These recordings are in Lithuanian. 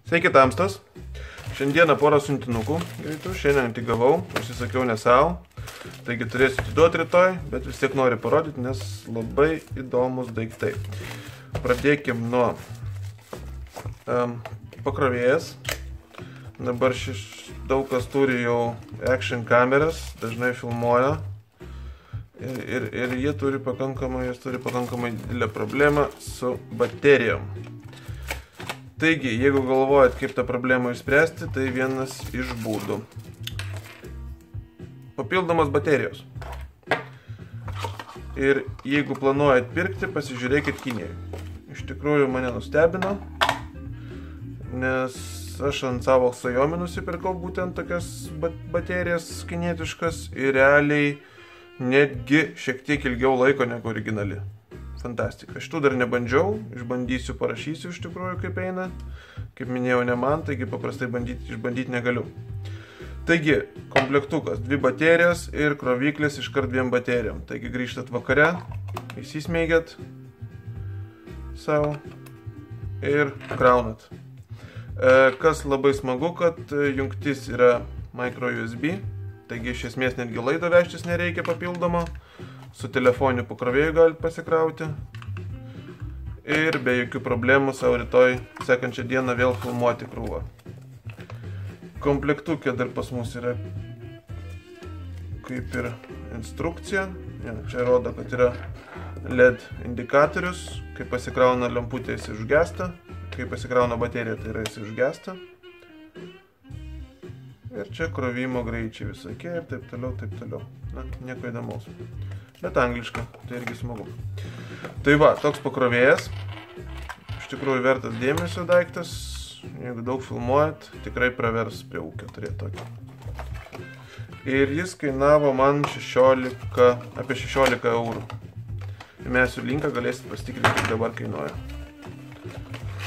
Sveiki tamstos. Šiandieną porą siuntinukų greitų. Šiandien tik gavau, užsisakiau ne savo. Taigi turėsiu atiduoti rytoj, bet vis tiek noriu parodyti, nes labai įdomus daiktai. Pradėkim nuo pakrovėjas. Dabar daug kas turi jau action kameras, dažnai filmuoja. Ir jie turi pakankamai didelę problemą su baterijom. Taigi, jeigu galvojat, kaip tą problemą išspręsti, tai vienas iš būdų. Papildomos baterijos. Ir jeigu planuojat pirkti, pasižiūrėkit Kinijai. Iš tikrųjų mane nustebino, nes aš ant savo Xiaomi nusipirkau būtent tokias baterijas kinietiškas ir realiai netgi šiek tiek ilgiau laiko negu originali. Fantastika. Šitų dar nebandžiau, išbandysiu, parašysiu iš tikrųjų kaip eina. Kaip minėjau, ne man, taigi paprastai išbandyti negaliu. Taigi, komplektukas, 2 baterijos ir kroviklis iškart 2 baterijom. Taigi grįžtat vakare, įsismeigiat savo ir kraunat. Kas labai smagu, kad jungtis yra micro USB, taigi iš esmės netgi laido vežtis nereikia papildomo. Su telefoniu pakrovėju galite pasikrauti ir be jokių problemų savo rytoj sekančią dieną vėl filmuoti krūvą. Komplektukė dar pas mus yra kaip ir instrukcija. Čia rodo, kad yra LED indikatorius. Kai pasikrauna lemputė, jis užgesta. Kai pasikrauna baterija, tai yra jis užgesta. Ir čia krovimo greičiai visokie ir taip toliau. Na, nieko įdomaus. Bet angliška, tai irgi smagu. Tai va, toks pakrovėjas. Iš tikrųjų vertas dėmesio daiktas. Jeigu daug filmuojat, tikrai pravers prie ūkio turėti tokį. Ir jis kainavo man apie 16 eurų. Įmesiu linką, galėsit pasitikrinti, kaip dabar kainuoja.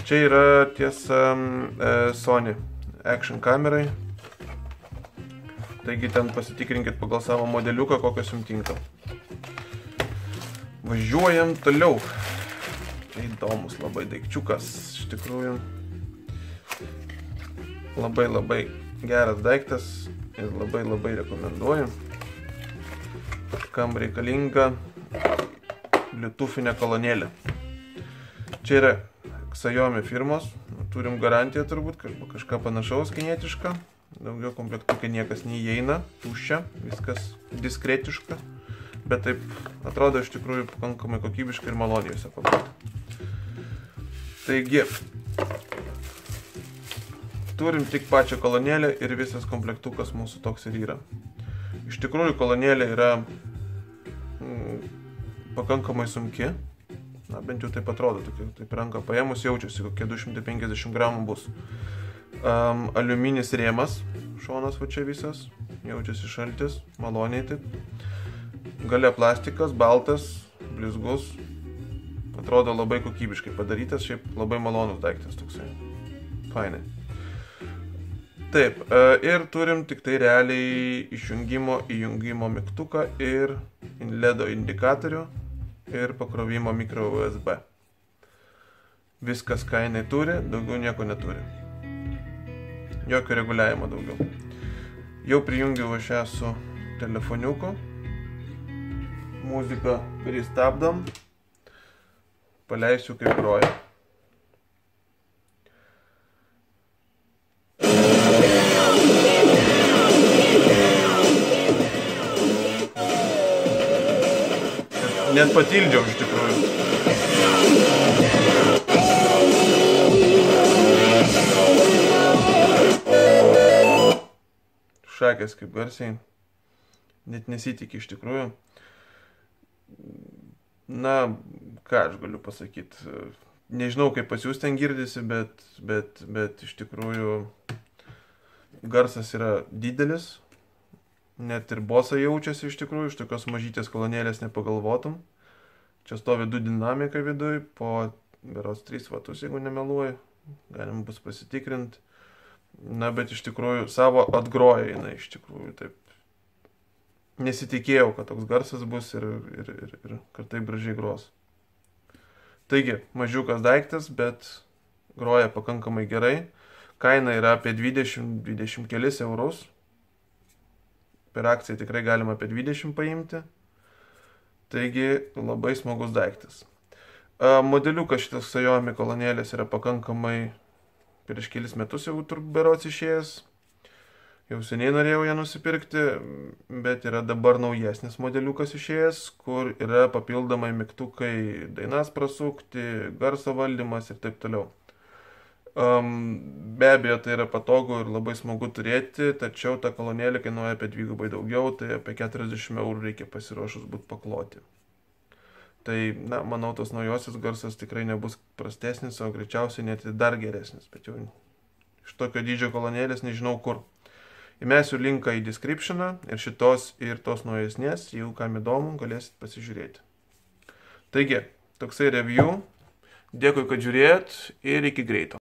Čia yra tiesa Sony action kamerai. Taigi ten pasitikrinkit pagal savo modeliuką, kokios jums tinka. Važiuojam toliau. Tai įdomus labai daikčiukas, iš tikrųjų. Labai geras daiktas ir labai rekomenduoju. Kam reikalinga Bluetoothinė kolonėlė. Čia yra Xiaomi firmos, turim garantiją turbūt, kažką panašaus kinietišką. Daugiau komplektukė niekas neįeina, tuščia, viskas diskretiška. Bet taip atrodo iš tikrųjų pakankamai kokybiškai ir maloniai visą pamatyti. Taigi, turim tik pačią kolonėlę ir visas komplektukas mūsų toks ir yra. Iš tikrųjų kolonėlė yra pakankamai sunki. Na, bent jau taip atrodo, taip ranką paėmus jaučiasi, kokie 250 gramų bus. Aliuminis rėmas, šonas va čia visas, jaučiasi šaltis, maloniai taip. Gale plastikas, baltas, blizgus, atrodo labai kokybiškai padarytas, šiaip labai malonus daiktas toksai, fainai. Taip, ir turim tik tai realiai įjungimo mygtuką ir LED indikatorių ir pakrovimo micro USB. Viskas, ką jinai turi, daugiau nieko neturi. Jokio reguliavimo daugiau. Jau prijungiau aš ją su telefoniuku. Muziką pristabdom. Paleisiu kaip groja. Net patildžiau iš tikrųjų. Šakės kaip garsiai. Net nesitikė iš tikrųjų. Na, ką aš galiu pasakyti. Nežinau, kaip pas jūs ten girdisi, bet iš tikrųjų garsas yra didelis. Net ir bosą jaučiasi iš tikrųjų. Iš tokios mažytės kolonėlės nepagalvotum. Čia stovi 2 dinamikai viduj, po berods 3 vatus, jeigu nemeluoju. Galim bus pasitikrinti. Na, bet iš tikrųjų savo atgroja jinai iš tikrųjų taip. Nesitikėjau, kad toks garsas bus ir kad taip gražiai gros. Taigi, mažiukas daiktas, bet groja pakankamai gerai. Kaina yra apie 20 kelis eurus. Per akciją tikrai galima apie 20 paimti. Taigi labai smagus daiktas. Modeliukas šitas Xiaomi kolonėlės yra pakankamai prieš kelis metus jau berods išėjęs. Jau seniai norėjau ją nusipirkti, bet yra dabar naujesnis modeliukas išėjęs, kur yra papildomai mygtukai dainas prasukti, garso valdymas ir taip toliau. Be abejo, tai yra patogu ir labai smagu turėti, tačiau ta kolonėlė kainuoja apie 2 daugiau, tai apie 40 eurų reikia pasiruošus būti pakloti. Tai, na, manau, tas naujosis garsas tikrai nebus prastesnis, o greičiausiai net dar geresnis, bet jau iš tokio dydžio kolonėlės nežinau kur. Įmesiu linką į descriptioną ir šitos ir tos naujesnės, jeigu kam įdomu, galėsit pasižiūrėti. Taigi, toksai review. Dėkui, kad žiūrėjot ir iki greito.